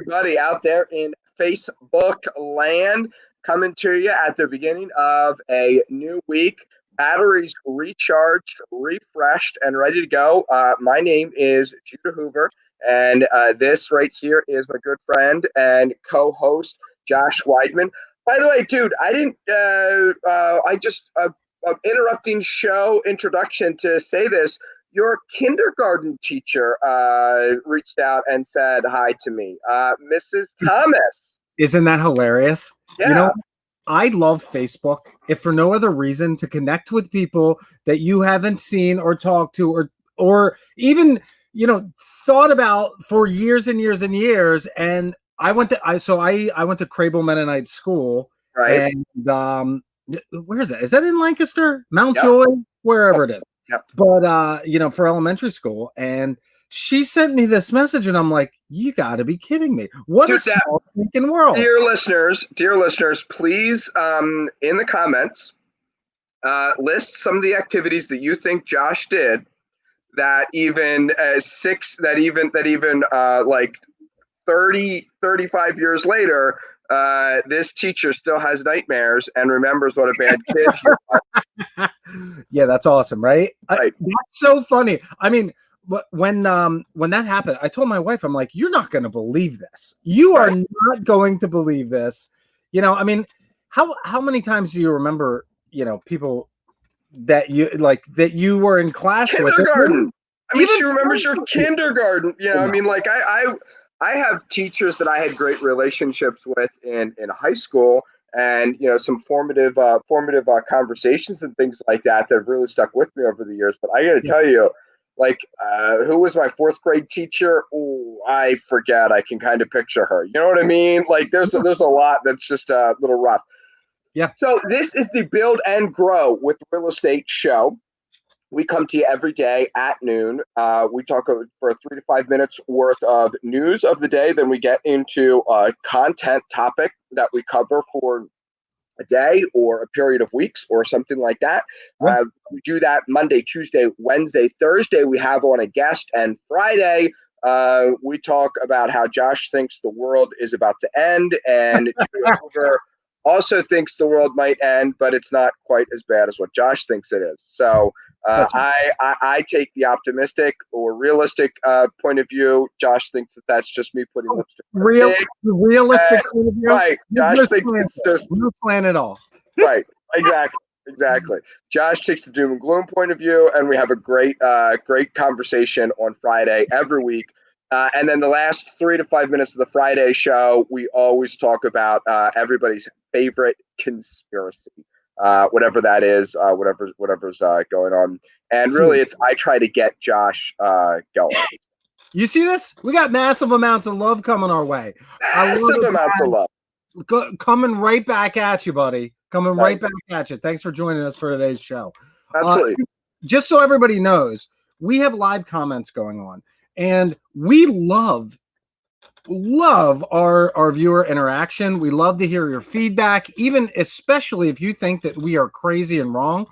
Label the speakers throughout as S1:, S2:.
S1: everybody out there in Facebook land, coming to you at the beginning of a new week. Batteries recharged, refreshed, and ready to go. My name is Judah Hoover, and this right here is my good friend and co-host Josh Weidman. By the way, dude, I didn't. I just interrupting show introduction to say this. Your kindergarten teacher reached out and said hi to me, Mrs. Thomas.
S2: Isn't that hilarious?
S1: Yeah.
S2: You know, I love Facebook, if for no other reason, to connect with people that you haven't seen or talked to or even, thought about for years and years and years. And I went to Crable Mennonite School.
S1: Right.
S2: And where is that? Is that in Lancaster? Mount
S1: Yep.
S2: Joy? Wherever it is.
S1: Yep.
S2: But for elementary school. And she sent me this message, and I'm like, you got to be kidding me. What a small thinking world.
S1: Dear listeners, please, in the comments, list some of the activities that you think Josh did that even like 30, 35 years later, this teacher still has nightmares and remembers what a bad kid he was.
S2: Yeah, that's awesome, right?
S1: Right.
S2: That's so funny. I mean, when that happened, I told my wife, I'm like, you're not going to believe this. You are not going to believe this. I mean, how many times do you remember, people that you were in class with?
S1: Kindergarten. I mean, she remembers your kindergarten. I mean, like I have teachers that I had great relationships with in high school, and some formative conversations and things like that have really stuck with me over the years. But I got to tell you, like, who was my fourth grade teacher? Oh, I forget. I can kind of picture her. You know what I mean? Like, there's a lot that's just a little rough.
S2: Yeah.
S1: So this is the Build and Grow with Real Estate show. We come to you every day at noon. We talk for 3 to 5 minutes worth of news of the day. Then we get into a content topic that we cover for a day or a period of weeks or something like that.
S2: Yeah.
S1: We do that Monday, Tuesday, Wednesday, Thursday. We have on a guest, and Friday we talk about how Josh thinks the world is about to end, and Hoover also thinks the world might end, but it's not quite as bad as what Josh thinks it is. So I take the optimistic or realistic point of view. Josh thinks that's just me putting lipstick.
S2: Realistic point of view.
S1: Right. Josh thinks it's just
S2: no plan at all.
S1: Right. Exactly. Josh takes the doom and gloom point of view, and we have a great conversation on Friday every week. And then the last 3 to 5 minutes of the Friday show, we always talk about everybody's favorite conspiracy, whatever that is, whatever's going on. And really, I try to get Josh going.
S2: You see this? We got massive amounts of love coming our way.
S1: Massive amounts of love.
S2: Coming right back at you, buddy. Coming right back at you. Thanks for joining us for today's show.
S1: Absolutely.
S2: Just so everybody knows, we have live comments going on, and we love our viewer interaction. We love to hear your feedback, especially if you think that we are crazy and wrong.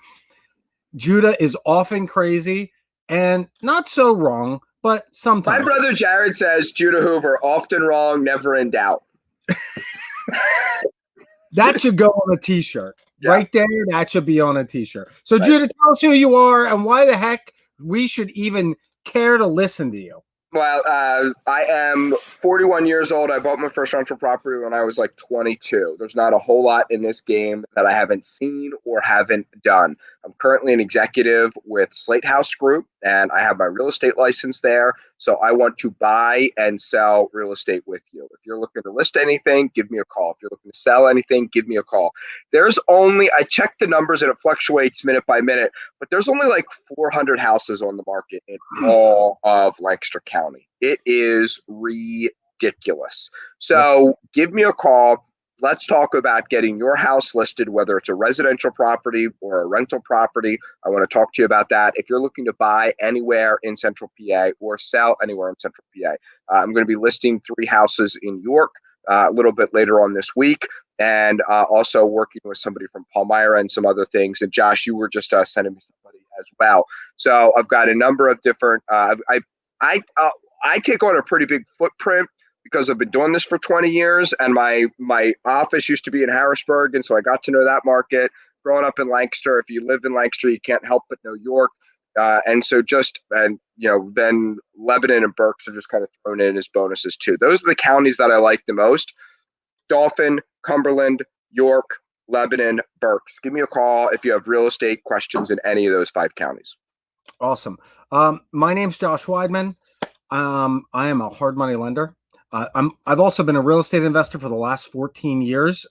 S2: Judah is often crazy and not so wrong, but sometimes.
S1: My brother Jared says Judah Hoover, often wrong, never in doubt.
S2: That should go on a t-shirt. Yeah. Right there, that should be on a t-shirt. So Judah, tell us who you are and why the heck we should even care to listen to you.
S1: Well, I am 41 years old. I bought my first rental property when I was like 22. There's not a whole lot in this game that I haven't seen or haven't done. I'm currently an executive with Slate House Group, and I have my real estate license there. So I want to buy and sell real estate with you. If you're looking to list anything, give me a call. If you're looking to sell anything, give me a call. I checked the numbers and it fluctuates minute by minute, but there's only like 400 houses on the market in all of Lancaster County. It is ridiculous. So give me a call. Let's talk about getting your house listed, whether it's a residential property or a rental property. I want to talk to you about that. If you're looking to buy anywhere in Central PA or sell anywhere in Central PA, I'm going to be listing 3 houses in York a little bit later on this week, and also working with somebody from Palmyra and some other things. And Josh, you were just sending me somebody as well. So I've got a number of different. I take on a pretty big footprint because I've been doing this for 20 years, and my office used to be in Harrisburg, and so I got to know that market. Growing up in Lancaster, if you live in Lancaster, you can't help but know York. And so then Lebanon and Berks are just kind of thrown in as bonuses too. Those are the counties that I like the most: Dauphin, Cumberland, York, Lebanon, Berks. Give me a call if you have real estate questions in any of those 5 counties.
S2: Awesome. My name's Josh Weidman. I am a hard money lender. I've also been a real estate investor for the last 14 years.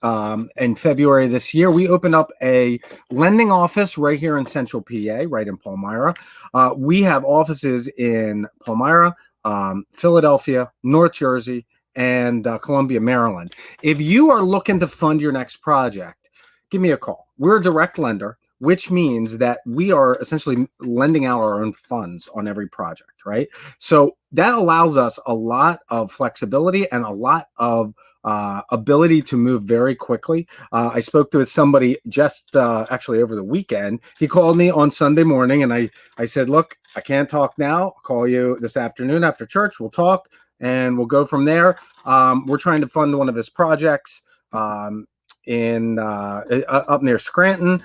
S2: In February this year, we opened up a lending office right here in Central PA, right in Palmyra. We have offices in Palmyra, Philadelphia, North Jersey, and Columbia, Maryland. If you are looking to fund your next project, give me a call. We're a direct lender, which means that we are essentially lending out our own funds on every project, right? So that allows us a lot of flexibility and a lot of ability to move very quickly. I spoke to somebody just actually over the weekend. He called me on Sunday morning, and I said, look, I can't talk now. I'll call you this afternoon after church. We'll talk, and we'll go from there. We're trying to fund one of his projects in up near Scranton.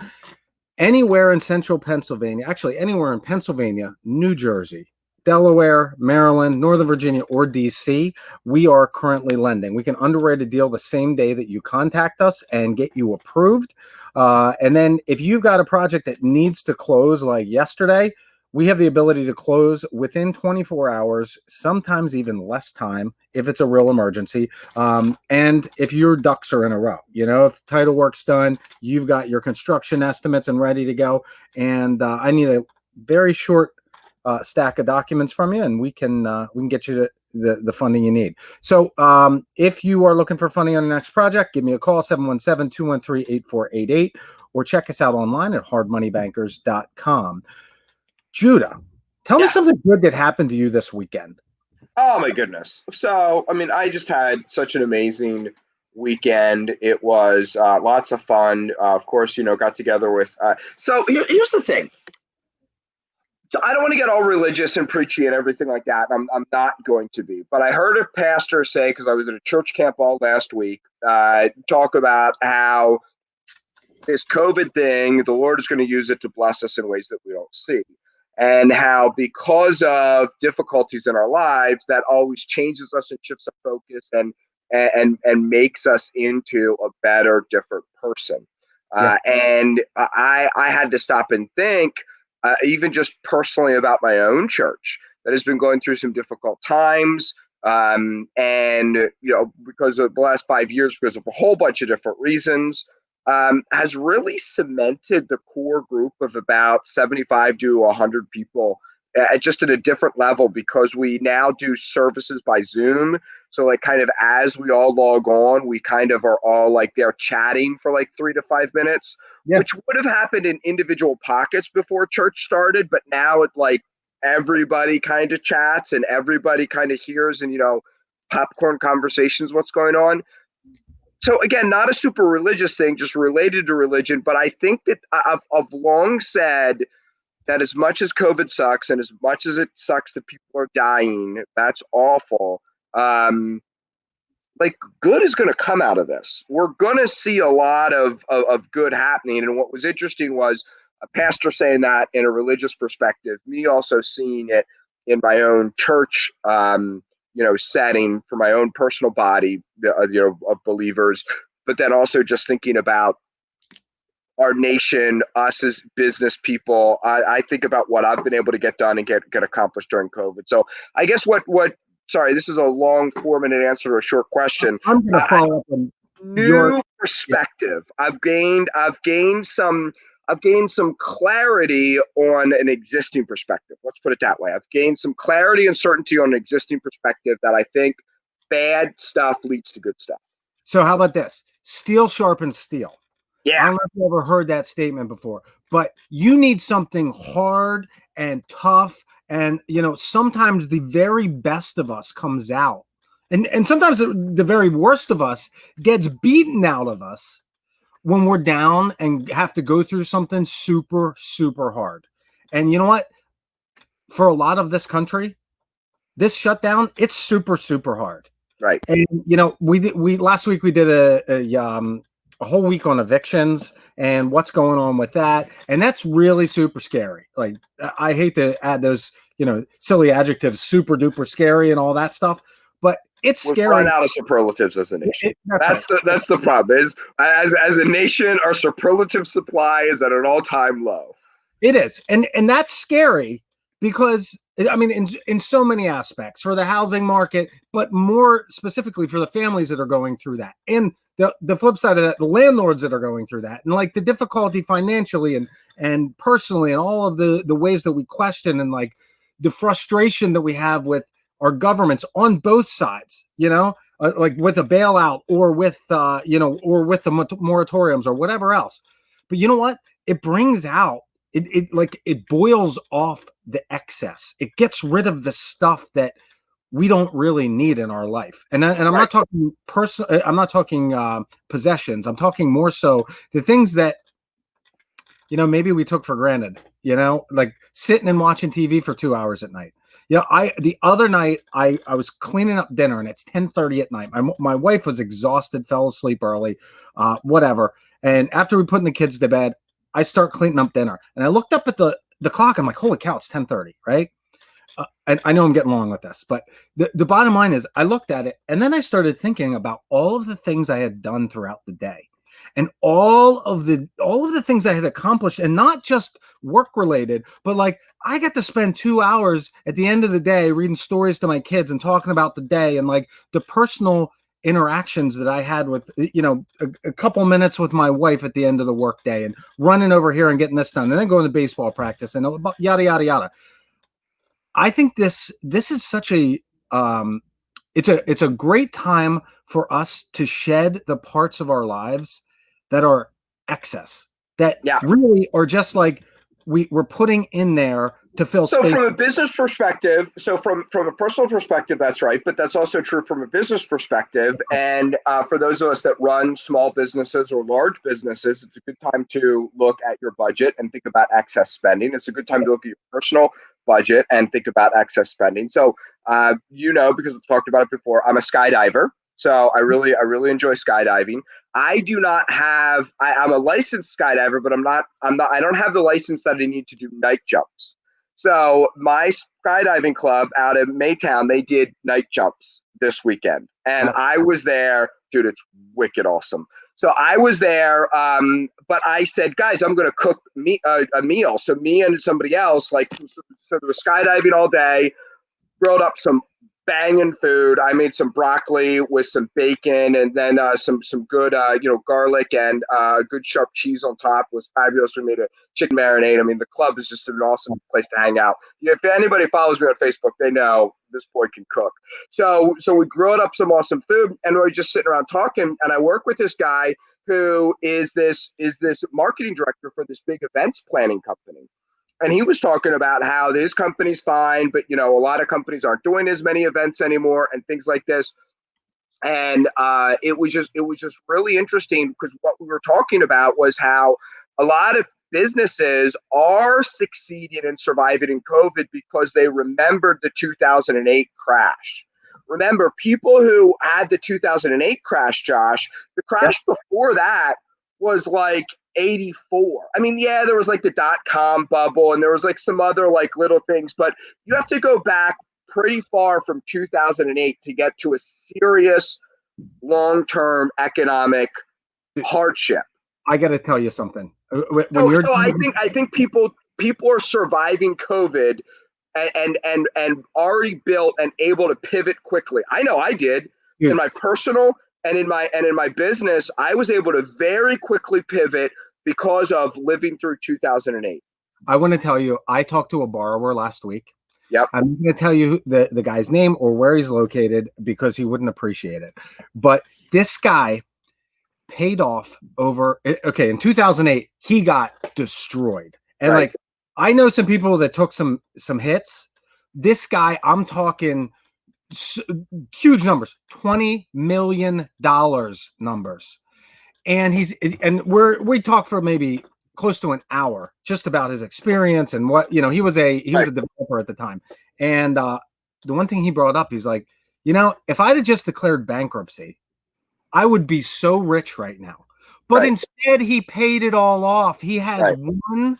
S2: Anywhere in central Pennsylvania, actually anywhere in Pennsylvania, New Jersey, Delaware, Maryland, Northern Virginia, or DC, we are currently lending. We can underwrite a deal the same day that you contact us and get you approved. And then if you've got a project that needs to close like yesterday, we have the ability to close within 24 hours, sometimes even less time if it's a real emergency. And if your ducks are in a row, if title work's done, you've got your construction estimates and ready to go. And I need a very short stack of documents from you, and we can get you the funding you need. So if you are looking for funding on the next project, give me a call, 717-213-8488, or check us out online at hardmoneybankers.com. Judah, tell me something good that happened to you this weekend.
S1: Oh my goodness. So, I just had such an amazing weekend. It was lots of fun. Of course, got together with, here's the thing. So I don't want to get all religious and preachy and everything like that. I'm not going to be, but I heard a pastor say, because I was at a church camp all last week, talk about how this COVID thing, the Lord is going to use it to bless us in ways that we don't see. And how because of difficulties in our lives, that always changes us and shifts our focus and makes us into a better, different person. And I had to stop and think, even just personally, about my own church that has been going through some difficult times. And because of the last 5 years, because of a whole bunch of different reasons, has really cemented the core group of about 75 to 100 people just at a different level, because we now do services by Zoom. So like kind of as we all log on, we kind of are all like there chatting for like 3 to 5 minutes, which would have happened in individual pockets before church started. But now it's like everybody kind of chats and everybody kind of hears and, popcorn conversations, what's going on. So again, not a super religious thing, just related to religion. But I think that I've long said that as much as COVID sucks and as much as it sucks that people are dying, that's awful. Good is going to come out of this. We're going to see a lot of good happening. And what was interesting was a pastor saying that in a religious perspective, me also seeing it in my own church, setting for my own personal body, of believers, but then also just thinking about our nation, us as business people. I think about what I've been able to get done and get accomplished during COVID. So I guess sorry, this is a long 4-minute answer to a short question.
S2: I'm going to follow up on
S1: new perspective. I've gained some clarity on an existing perspective. Let's put it that way. I've gained some clarity and certainty on an existing perspective that I think bad stuff leads to good stuff.
S2: So how about this? Steel sharpens steel.
S1: Yeah.
S2: I don't know if you ever heard that statement before, but you need something hard and tough. And, sometimes the very best of us comes out. And sometimes the very worst of us gets beaten out of us when we're down and have to go through something super, super hard. And you know what? For a lot of this country, this shutdown, it's super, super hard.
S1: Right.
S2: And we last week we did a whole week on evictions and what's going on with that, and that's really super scary. Like, I hate to add those silly adjectives, super duper scary and all that stuff, but it's
S1: We're
S2: scary.
S1: running out of superlatives as a nation.
S2: That's right.
S1: That's the problem. Is as a nation, our superlative supply is at an all-time low.
S2: It is, and that's scary because, I mean, in so many aspects for the housing market, but more specifically for the families that are going through that, and the flip side of that, the landlords that are going through that, and like the difficulty financially and personally, and all of the ways that we question, and like the frustration that we have with our governments on both sides, like with a bailout or with or with the moratoriums or whatever else. But you know what? It brings out it boils off the excess. It gets rid of the stuff that we don't really need in our life. And I'm
S1: Right.
S2: not talking I'm not talking possessions. I'm talking more so the things that maybe we took for granted. Like sitting and watching TV for 2 hours at night. The other night I was cleaning up dinner, and it's 10:30 at night. My wife was exhausted, fell asleep early, whatever. And after we put the kids to bed, I start cleaning up dinner, and I looked up at the clock. I'm like, holy cow, it's 10:30, right? And I know I'm getting long with this, but the bottom line is I looked at it, and then I started thinking about all of the things I had done throughout the day, and all of the things I had accomplished, and not just work related, but like I got to spend 2 hours at the end of the day reading stories to my kids and talking about the day, and like the personal interactions that I had with a couple minutes with my wife at the end of the workday, and running over here and getting this done, and then going to baseball practice, and yada yada yada. I think this is such a it's a great time for us to shed the parts of our lives that are excess, that really are just like we're putting in there to fill space.
S1: So from a business perspective, from a personal perspective, that's right, but that's also true from a business perspective. And for those of us that run small businesses or large businesses, it's a good time to look at your budget and think about excess spending. It's a good time to look at your personal budget and think about excess spending. So because we've talked about it before, I'm a skydiver. So I really enjoy skydiving. I do not have I'm a licensed skydiver, but I don't have the license that I need to do night jumps. So my skydiving club out of Maytown, they did night jumps this weekend, and I was there. Dude, it's wicked awesome. So I was there, but I said, guys, I'm going to cook a meal. So me and somebody else, so they were skydiving all day, grilled up some banging food. I made some broccoli with some bacon, and then some good garlic and good sharp cheese on top. It was fabulous. We made a chicken marinade. I mean, the club is just an awesome place to hang out. If anybody follows me on Facebook, they know this boy can cook. So we grilled up some awesome food, and we were just sitting around talking. And I work with this guy who is this marketing director for this big events planning company. And he was talking about how this company's fine, but a lot of companies aren't doing as many events anymore and things like this. And it was just really interesting, because what we were talking about was how a lot of businesses are succeeding and surviving in COVID because they remembered the 2008 crash. Remember, people who had the 2008 crash, Josh, the crash before that was like 84. I mean, yeah, there was like the .com bubble, and there was like some other like little things, but you have to go back pretty far from 2008 to get to a serious long-term economic hardship.
S2: I got to tell you something.
S1: So I think people are surviving COVID and already built and able to pivot quickly. I know I did in my personal and in my business. I was able to very quickly pivot because of living through 2008.
S2: I want to tell you, I talked to a borrower last week.
S1: Yep.
S2: I'm going to tell you the guy's name or where he's located because he wouldn't appreciate it. But this guy paid off in 2008, he got destroyed. And like, I know some people that took some hits. This guy, I'm talking huge numbers, $20 million numbers. And we talked for maybe close to an hour just about his experience and what, he was a developer at the time. And the one thing he brought up, he's like, You know, if I'd have just declared bankruptcy, I would be so rich right now. But
S1: Right.
S2: instead, he paid it all off. He has
S1: Right.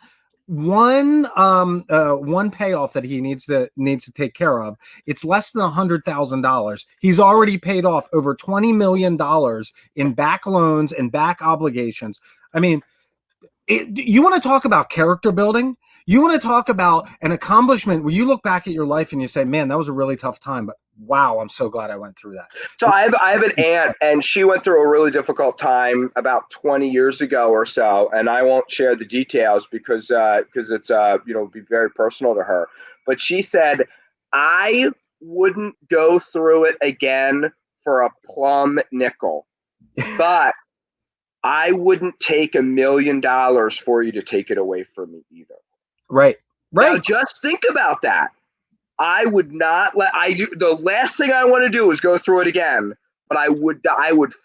S2: one payoff that he needs to take care of. It's less than $100,000. He's already paid off over $20 million in back loans and back obligations. I mean, you want to talk about character building? You want to talk about an accomplishment where you look back at your life and you say, man, that was a really tough time, but wow, I'm so glad I went through that.
S1: So I have an aunt, and she went through a really difficult time about 20 years ago or so, and I won't share the details because it's be very personal to her. But she said, I wouldn't go through it again for a plum nickel, but I wouldn't take $1 million for you to take it away from me either.
S2: Right.
S1: Now,
S2: Right.
S1: just think about that. I would not let I do the last thing I want to do is go through it again, but I would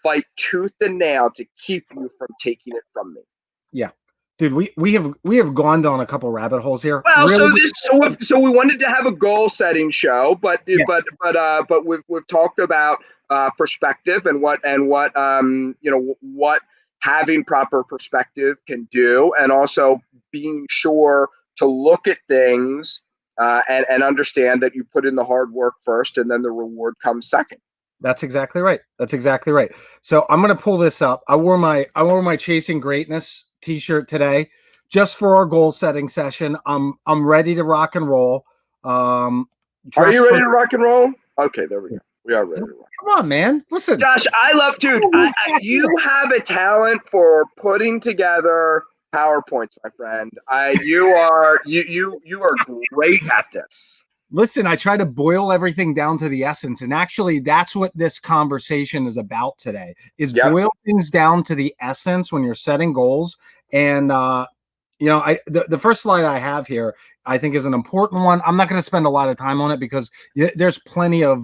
S1: fight tooth and nail to keep you from taking it from me.
S2: Yeah. Dude, we have gone down a couple rabbit holes here.
S1: Well,
S2: Really?
S1: so we wanted to have a goal setting show, but
S2: Yeah.
S1: but we've talked about perspective and what having proper perspective can do, and also being sure to look at things and understand that you put in the hard work first, and then the reward comes second.
S2: That's exactly right. That's exactly right. So I'm gonna pull this up. I wore my Chasing Greatness t-shirt today just for our goal setting session. I'm ready to rock and roll.
S1: Are
S2: Dressed
S1: you ready
S2: for
S1: to rock and roll? Okay, there we go. We are ready to rock.
S2: come on, man. Listen.
S1: Josh, dude, you have a talent for putting together PowerPoints, my friend. You are great at this.
S2: Listen, I try to boil everything down to the essence. And actually, that's what this conversation is about today, is
S1: Yep.
S2: boil things down to the essence when you're setting goals. And, the first slide I have here, I think is an important one. I'm not going to spend a lot of time on it because there's plenty of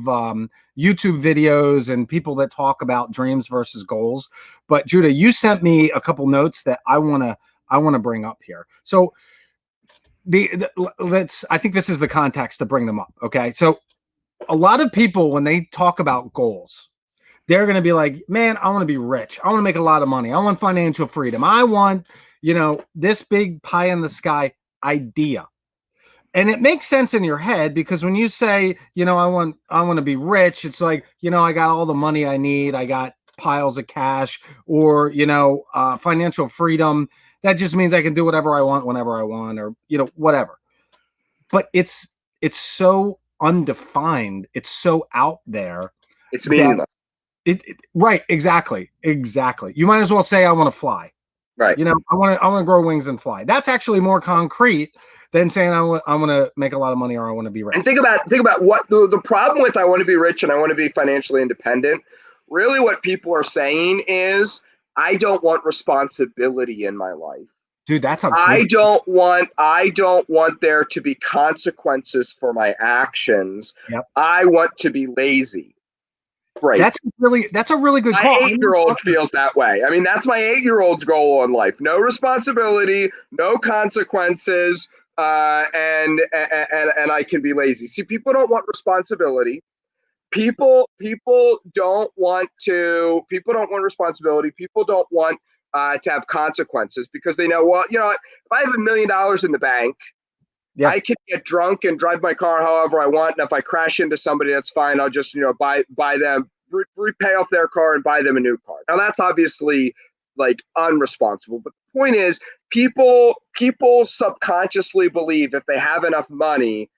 S2: YouTube videos and people that talk about dreams versus goals. But Judah, you sent me a couple notes that I want to bring up here. So, I think this is the context to bring them up. Okay. So a lot of people, when they talk about goals, they're going to be like, man, I want to be rich. I want to make a lot of money. I want financial freedom. I want, this big pie in the sky idea. And it makes sense in your head because when you say, I want to be rich, it's like, I got all the money I need. I got piles of cash, or, financial freedom. That just means I can do whatever I want whenever I want, or whatever. But it's so undefined. It's so out there.
S1: It's meaningless.
S2: Right, exactly. You might as well say I want to fly.
S1: Right.
S2: I want to grow wings and fly. That's actually more concrete than saying I want to make a lot of money or I want to be rich.
S1: And think about what the problem with I want to be rich and I want to be financially independent. Really, what people are saying is I don't want responsibility in my life.
S2: Dude, that's a
S1: I don't want there to be consequences for my actions.
S2: Yep.
S1: I want to be lazy. Great.
S2: That's a really good call.
S1: My 8-year-old feels that way. I mean, that's my 8-year-old's goal in life. No responsibility, no consequences, and I can be lazy. See, people don't want responsibility. People don't want responsibility. People don't want to have consequences because they know, well, if I have $1 million in the bank, yeah, I can get drunk and drive my car however I want. And if I crash into somebody, that's fine. I'll just, buy them, repay off their car and buy them a new car. Now that's obviously like unresponsible. But the point is, people subconsciously believe if they have enough money,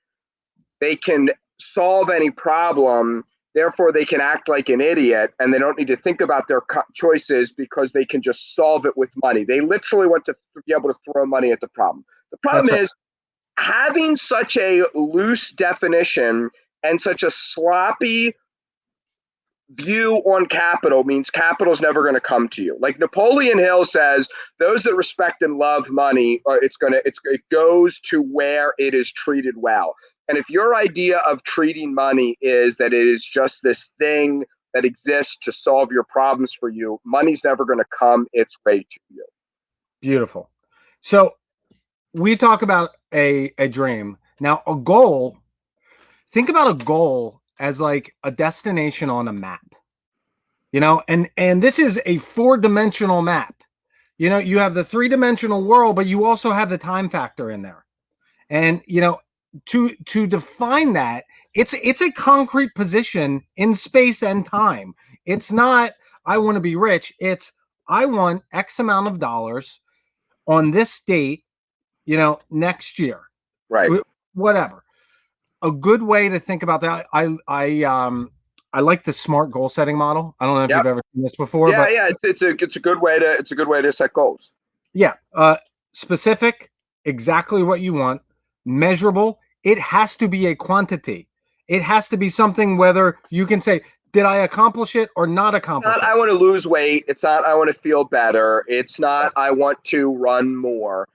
S1: they can solve any problem. Therefore, they can act like an idiot and they don't need to think about their choices because they can just solve it with money. They literally want to be able to throw money at the problem. The problem is having such a loose definition and such a sloppy view on capital means capital is never going to come to you. Like Napoleon Hill says, those that respect and love money, it goes to where it is treated well. And if your idea of treating money is that it is just this thing that exists to solve your problems for you, money's never going to come its way to you.
S2: Beautiful. So we talk about a dream. Now, a goal, think about a goal as like a destination on a map, you know, and this is a 4-dimensional map. You know, you have the 3-dimensional world, but you also have the time factor in there. And you know, to define that, it's a concrete position in space and time. It's not I want to be rich. It's I want X amount of dollars on this date, you know, next year.
S1: Right.
S2: Whatever. A good way to think about that. I like the SMART goal setting model. I don't know if
S1: Yep.
S2: you've ever seen this before,
S1: Yeah,
S2: but
S1: yeah. It's a good way to set goals.
S2: yeah, specific, exactly what you want, measurable. It has to be a quantity. It has to be something whether you can say, did I accomplish it or not accomplish
S1: Not
S2: it?
S1: I want to lose weight. It's not I want to feel better. It's not I want to run more.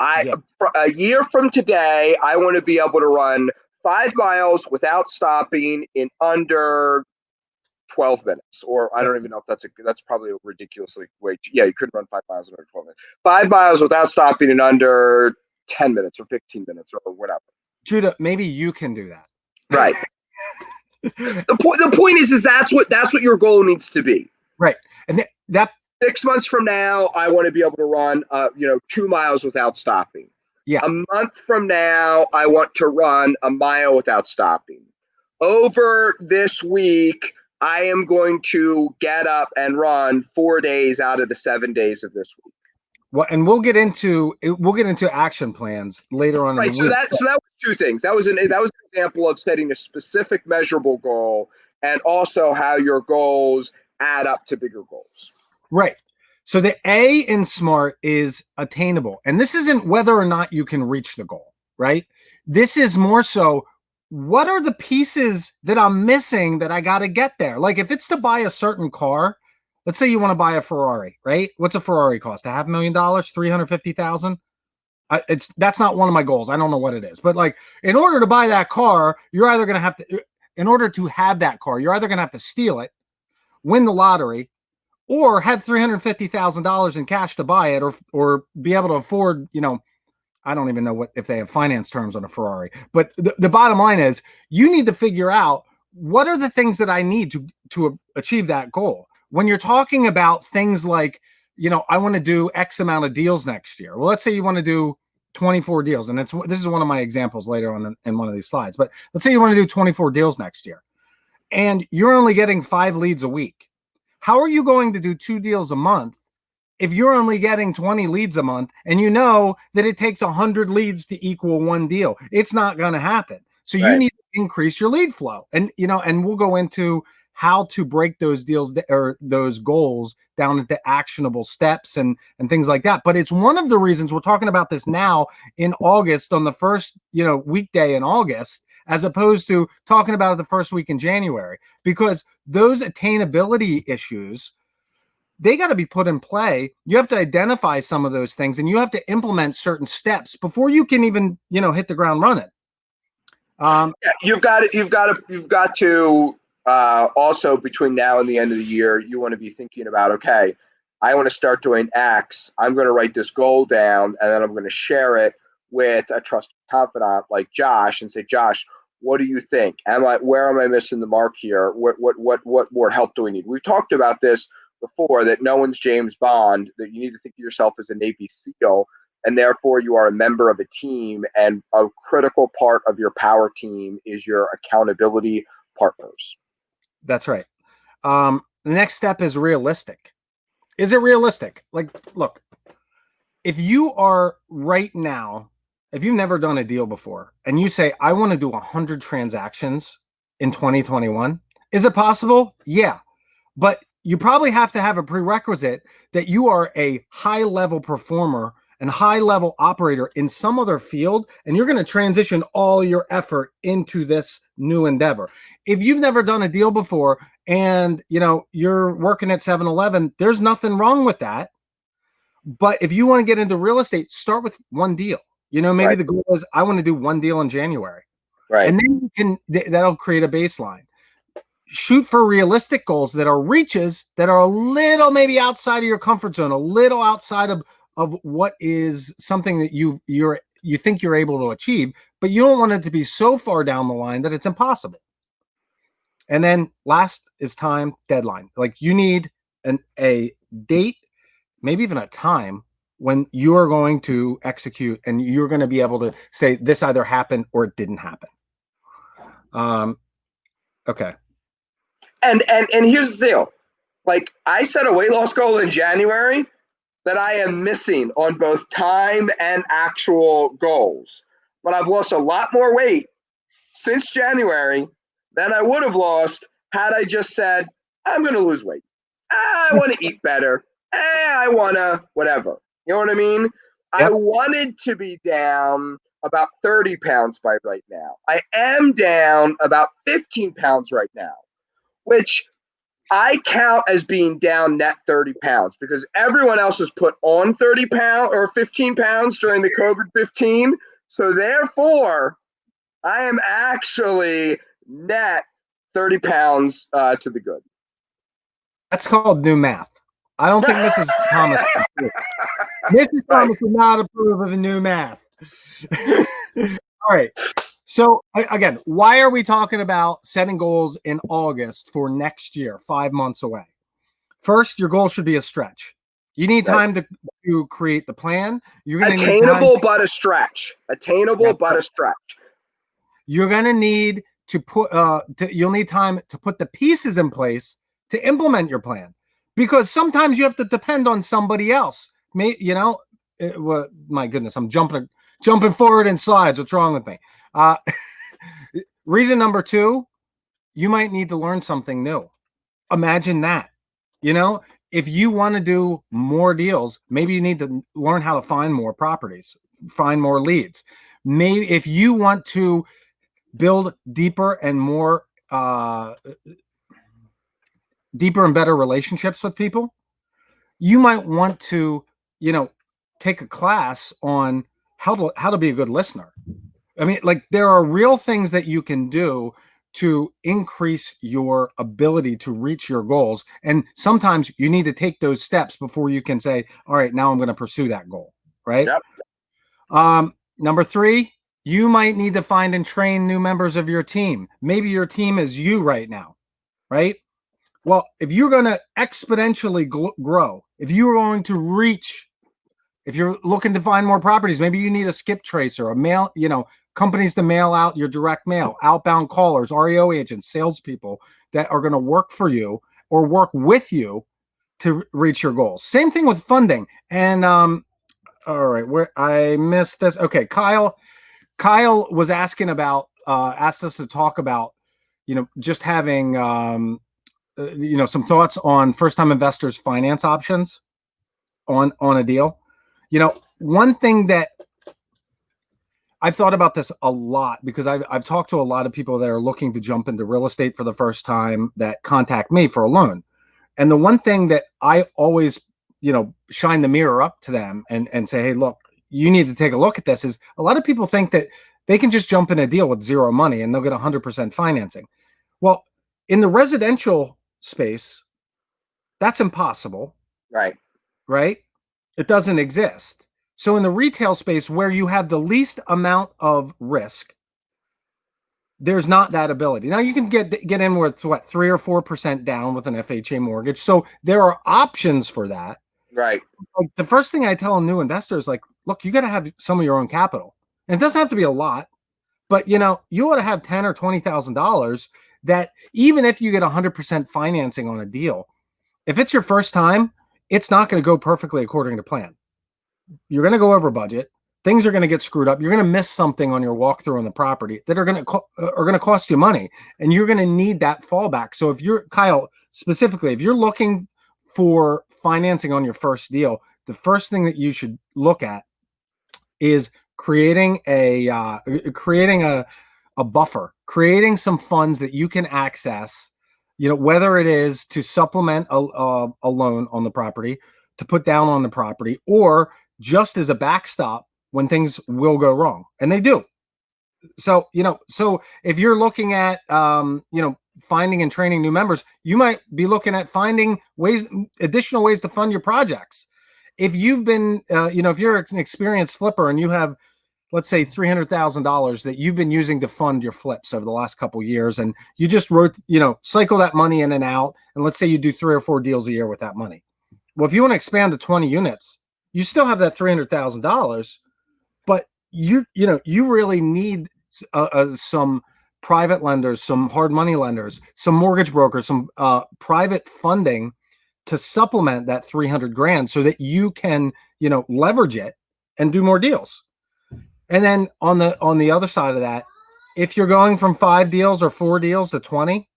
S2: Yeah.
S1: A year from today, I want to be able to run 5 miles without stopping in under 12 minutes, or I don't even know if that's probably a ridiculously way. Yeah, you could run 5 miles in under 12 minutes. 5 miles without stopping in under 10 minutes or 15 minutes or whatever.
S2: Judah, maybe you can do that.
S1: Right. The point is that's what your goal needs to be.
S2: Right. And that
S1: 6 months from now, I want to be able to run 2 miles without stopping.
S2: yeah.
S1: A month from now, I want to run a mile without stopping. Over this week, I am going to get up and run 4 days out of the 7 days of this week.
S2: Well, and we'll get into action plans later on in
S1: Right.
S2: the
S1: So
S2: week.
S1: that was two things. That was an example of setting a specific measurable goal, and also how your goals add up to bigger goals.
S2: Right. So the A in SMART is attainable. And this isn't whether or not you can reach the goal, right? This is more so what are the pieces that I'm missing that I got to get there? Like if it's to buy a certain car, let's say you want to buy a Ferrari, right? What's a Ferrari cost? $500,000, 350,000? That's not one of my goals. I don't know what it is. But like in order to buy that car, you're either going to have to in order to have that car, you're either going to have to steal it, win the lottery, or have $350,000 in cash to buy it, or be able to afford, you know, I don't even know what if they have finance terms on a Ferrari. But the bottom line is you need to figure out what are the things that I need to achieve that goal. When you're talking about things like, you know, I want to do X amount of deals next year. Well, let's say you want to do 24 deals. And this is one of my examples later on in one of these slides. But let's say you want to do 24 deals next year and you're only getting 5 leads a week. How are you going to do 2 deals a month if you're only getting 20 leads a month and you know that it takes 100 leads to equal 1 deal? It's not going to happen. So you need to increase your lead flow. And, you know, and we'll go into how to break those deals or those goals down into actionable steps and things like that. But it's one of the reasons we're talking about this now in August on the first, you know, weekday in August, as opposed to talking about it the first week in January, because those attainability issues, they got to be put in play. You have to identify some of those things and you have to implement certain steps before you can even, you know, hit the ground running.
S1: You've got to also between now and the end of the year, you want to be thinking about, okay, I want to start doing X. I'm going to write this goal down and then I'm going to share it with a trusted confidant like Josh and say, Josh, what do you think? Where am I missing the mark here? What more help do we need? We've talked about this before, that no one's James Bond, that you need to think of yourself as a Navy SEAL, and therefore you are a member of a team, and a critical part of your power team is your accountability partners.
S2: That's right. The next step is realistic. Is it realistic? Like, look, if you are right now, if you've never done a deal before and you say, I want to do 100 transactions in 2021, is it possible? Yeah. But you probably have to have a prerequisite that you are a high level performer and high level operator in some other field, and you're going to transition all your effort into this new endeavor. If you've never done a deal before and you know you're working at 7-Eleven, there's nothing wrong with that. But if you want to get into real estate, start with 1 deal. You know, maybe the goal is I want to do 1 deal in January.
S1: Right.
S2: And then you can that'll create a baseline. Shoot for realistic goals that are reaches that are a little maybe outside of your comfort zone, a little outside of what is something that you think you're able to achieve, but you don't want it to be so far down the line that it's impossible. And then last is time deadline. Like you need a date, maybe even a time when you are going to execute and you're going to be able to say this either happened or it didn't happen. Okay.
S1: And here's the deal. Like I set a weight loss goal in January that I am missing on both time and actual goals. But I've lost a lot more weight since January than I would have lost had I just said, I'm going to lose weight. I want to eat better. I want to whatever. You know what I mean? I
S2: Yep.
S1: wanted to be down about 30 pounds by right now. I am down about 15 pounds right now, which I count as being down net 30 pounds because everyone else has put on 30 pounds or 15 pounds during the COVID 15. So therefore, I am actually net 30 pounds to the good.
S2: That's called new math. I don't think Mrs. Thomas. Mrs. Thomas would not approve of the new math. All right. So again, why are we talking about setting goals in August for next year, 5 months away? First, your goal should be a stretch. You need time to create the plan. You're going to need
S1: attainable but a stretch. Attainable but a stretch.
S2: You're going to need to put. You'll need time to put the pieces in place to implement your plan, because sometimes you have to depend on somebody else. Well, my goodness, I'm jumping forward in slides. What's wrong with me? Reason number 2, you might need to learn something new. Imagine that. If you want to do more deals, maybe you need to learn how to find more properties, find more leads. Maybe if you want to build deeper and more deeper and better relationships with people, you might want to, take a class on how to be a good listener. I mean, like there are real things that you can do to increase your ability to reach your goals. And sometimes you need to take those steps before you can say, all right, now I'm going to pursue that goal. Right.
S1: Yep.
S2: Number 3, you might need to find and train new members of your team. Maybe your team is you right now. Right. Well, if you're going to exponentially grow, if you're going to reach, if you're looking to find more properties, maybe you need a skip tracer, a mail, companies to mail out your direct mail, outbound callers, REO agents, salespeople that are going to work for you or work with you to reach your goals. Same thing with funding. And all right, where I missed this. Okay, Kyle was asking about, asked us to talk about, just having, some thoughts on first-time investors' finance options on a deal. One thing that I've thought about this a lot because I've talked to a lot of people that are looking to jump into real estate for the first time that contact me for a loan. And the one thing that I always, shine the mirror up to them and say, hey, look, you need to take a look at this, is a lot of people think that they can just jump in a deal with zero money and they'll get 100% financing. Well, in the residential space, that's impossible.
S1: Right.
S2: Right? It doesn't exist. So in the retail space where you have the least amount of risk, there's not that ability. Now you can get in with 3 or 4% down with an FHA mortgage. So there are options for that.
S1: Right.
S2: Like the first thing I tell a new investor is like, look, you got to have some of your own capital. And it doesn't have to be a lot, but you ought to have $10,000 or $20,000 that even if you get 100% financing on a deal, if it's your first time, it's not going to go perfectly according to plan. You're going to go over budget. Things are going to get screwed up. You're going to miss something on your walkthrough on the property that are going to cost you money, and you're going to need that fallback. So if you're, Kyle, specifically, if you're looking for financing on your first deal, the first thing that you should look at is creating a buffer, creating some funds that you can access. Whether it is to supplement a loan on the property, to put down on the property, or just as a backstop when things will go wrong, and they do. So, so if you're looking at, finding and training new members, you might be looking at finding additional ways to fund your projects. If you've been, if you're an experienced flipper and you have let's say $300,000 that you've been using to fund your flips over the last couple of years, and you just cycle that money in and out, and let's say you do 3 or 4 deals a year with that money. Well, if you want to expand to 20 units, you still have that $300,000, but you really need some private lenders, some hard money lenders, some mortgage brokers, some private funding to supplement that 300 grand so that you can, leverage it and do more deals. And then on the other side of that, if you're going from 5 deals or 4 deals to 20,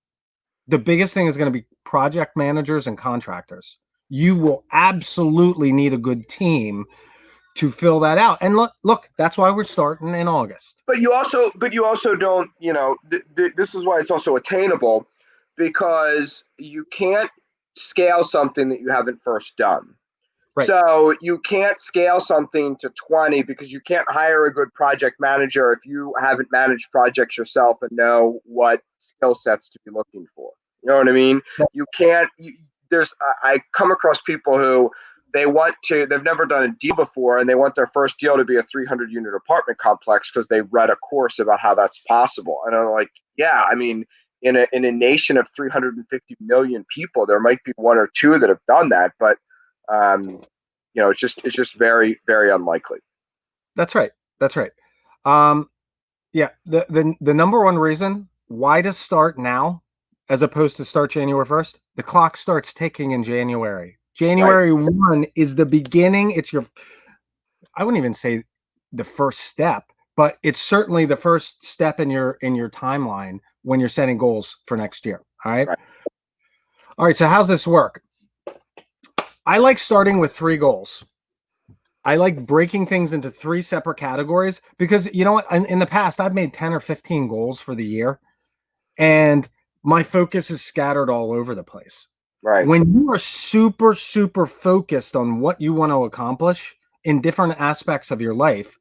S2: the biggest thing is going to be project managers and contractors. You will absolutely need a good team to fill that out. And look, that's why we're starting in August.
S1: But you also don't, this is why it's also attainable, because you can't scale something that you haven't first done. Right. So you can't scale something to 20 because you can't hire a good project manager if you haven't managed projects yourself and know what skill sets to be looking for. You know what I mean? You can't, I come across people who they've never done a deal before, and they want their first deal to be a 300 unit apartment complex because they read a course about how that's possible. And I'm like, yeah, I mean, in a nation of 350 million people, there might be 1 or 2 that have done that, but it's just very, very unlikely.
S2: That's right. Yeah. The number one reason why to start now, as opposed to start January 1st, the clock starts ticking in January. January 1 is the beginning. I wouldn't even say the first step, but it's certainly the first step in your timeline when you're setting goals for next year. All right. All right. So how's this work? I like starting with 3 goals. I like breaking things into 3 separate categories because you know what? In the past, I've made 10 or 15 goals for the year, and my focus is scattered all over the place.
S1: Right.
S2: When you are super, super focused on what you want to accomplish in different aspects of your life,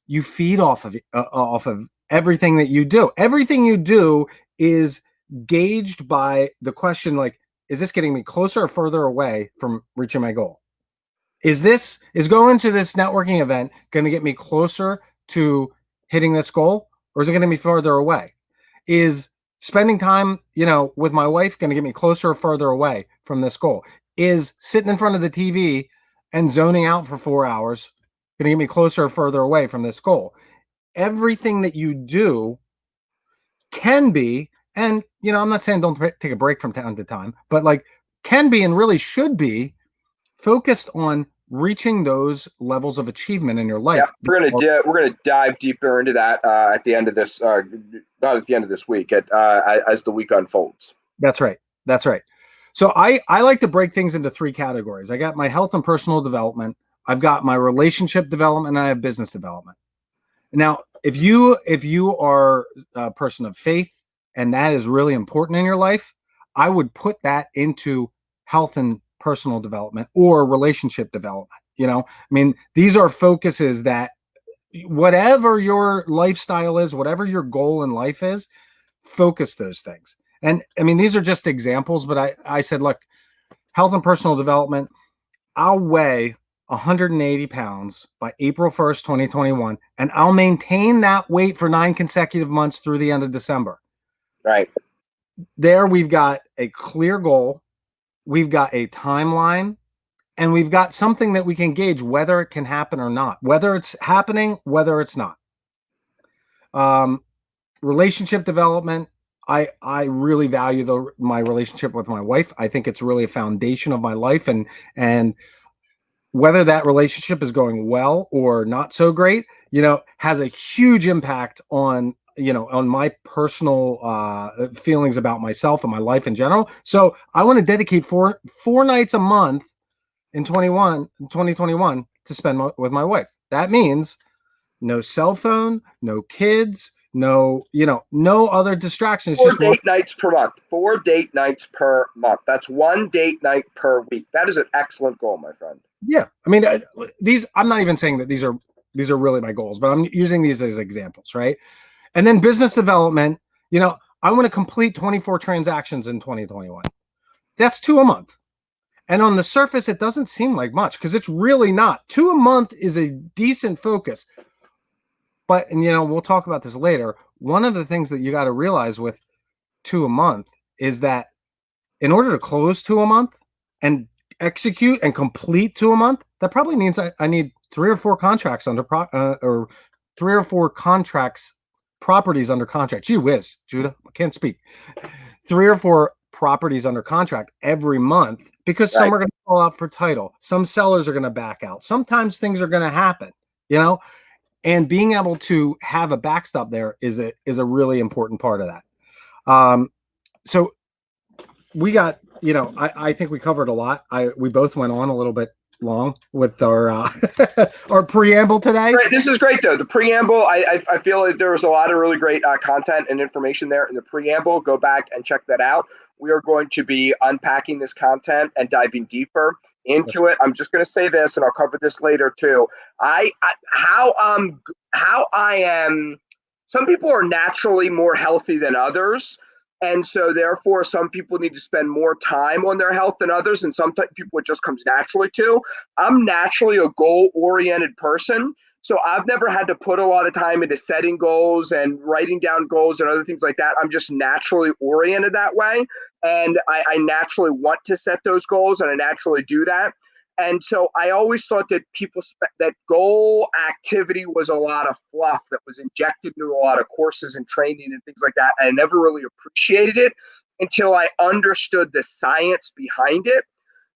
S2: you feed off of everything that you do. Everything you do is gauged by the question, like, is this getting me closer or further away from reaching my goal? Is going to this networking event going to get me closer to hitting this goal, or is it going to be further away? Is spending time, with my wife going to get me closer or further away from this goal? Is sitting in front of the TV and zoning out for 4 hours going to get me closer or further away from this goal? Everything that you do can be, and I'm not saying don't take a break from time to time, but like can be and really should be focused on reaching those levels of achievement in your life.
S1: Yeah, we're gonna dive deeper into that at the end of this, not at the end of this week, as the week unfolds.
S2: That's right. So I like to break things into 3 categories. I got my health and personal development. I've got my relationship development, and I have business development. Now, if you are a person of faith and that is really important in your life, I would put that into health and personal development or relationship development. These are focuses that whatever your lifestyle is, whatever your goal in life is, focus those things. And these are just examples, but I said, look, health and personal development, I'll weigh 180 pounds by April 1st, 2021, and I'll maintain that weight for 9 consecutive months through the end of December.
S1: Right.
S2: There we've got a clear goal. We've got a timeline, and we've got something that we can gauge whether it can happen or not, whether it's happening, whether it's not. Relationship development. I really value my relationship with my wife. I think it's really a foundation of my life, and whether that relationship is going well or not so great, has a huge impact on my personal feelings about myself and my life in general. So I want to dedicate four nights a month in 2021 to spend with my wife. That means no cell phone, no kids, no other distractions.
S1: 4 date nights per month. 4 date nights per month. That's 1 date night per week. That is an excellent goal, my friend.
S2: Yeah. These, I'm not even saying that these are really my goals, but I'm using these as examples, right? And then business development, I want to complete 24 transactions in 2021. That's 2 a month. And on the surface, it doesn't seem like much because it's really not. 2 a month is a decent focus. But, and we'll talk about this later. One of the things that you got to realize with 2 a month is that in order to close 2 a month and execute and complete 2 a month, that probably means I need 3 or 4 contracts or 3 or 4 contracts, properties under contract. Gee whiz, Judah, I can't speak. 3 or 4 properties under contract every month, because some are going to fall out for title. Some sellers are going to back out. Sometimes things are going to happen, and being able to have a backstop there is a really important part of that. So we got, I think we covered a lot. We both went on a little bit long with our our preamble today.
S1: Right, this is great though. The preamble, I feel like there was a lot of really great content and information there in the preamble. Go back and check that out. We are going to be unpacking this content and diving deeper into it. I'm just going to say this, and I'll cover this later too. How I am. Some people are naturally more healthy than others. And so therefore, some people need to spend more time on their health than others. And some people, it just comes naturally to. I'm naturally a goal-oriented person. So I've never had to put a lot of time into setting goals and writing down goals and other things like that. I'm just naturally oriented that way. And I naturally want to set those goals, and I naturally do that. And so I always thought that that goal activity was a lot of fluff that was injected into a lot of courses and training and things like that. And I never really appreciated it until I understood the science behind it.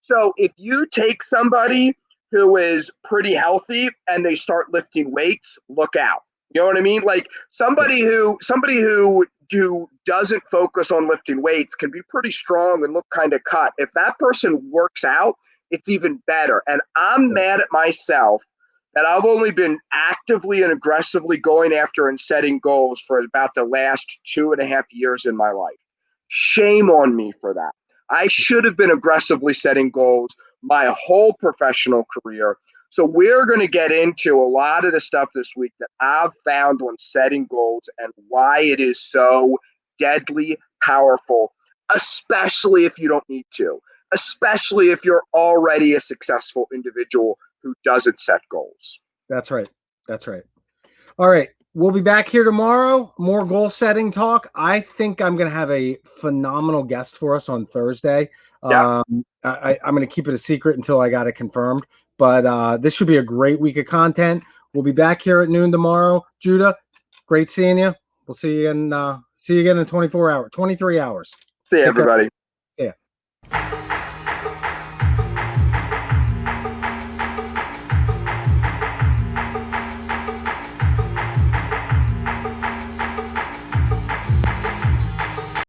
S1: So if you take somebody who is pretty healthy and they start lifting weights, look out. You know what I mean? Like somebody who doesn't focus on lifting weights can be pretty strong and look kind of cut. If that person works out, it's even better. And I'm mad at myself that I've only been actively and aggressively going after and setting goals for about the last 2.5 years in my life. Shame on me for that. I should have been aggressively setting goals my whole professional career. So we're going to get into a lot of the stuff this week that I've found on setting goals and why it is so deadly powerful, especially if you don't need to. Especially if you're already a successful individual who doesn't set goals.
S2: That's right. That's right. All right. We'll be back here tomorrow. More goal setting talk. I think I'm going to have a phenomenal guest for us on Thursday.
S1: Yeah.
S2: I'm going to keep it a secret until I got it confirmed. But this should be a great week of content. We'll be back here at noon tomorrow. Judah, great seeing you. We'll see you again in 23 hours.
S1: See you, everybody.
S2: Yeah.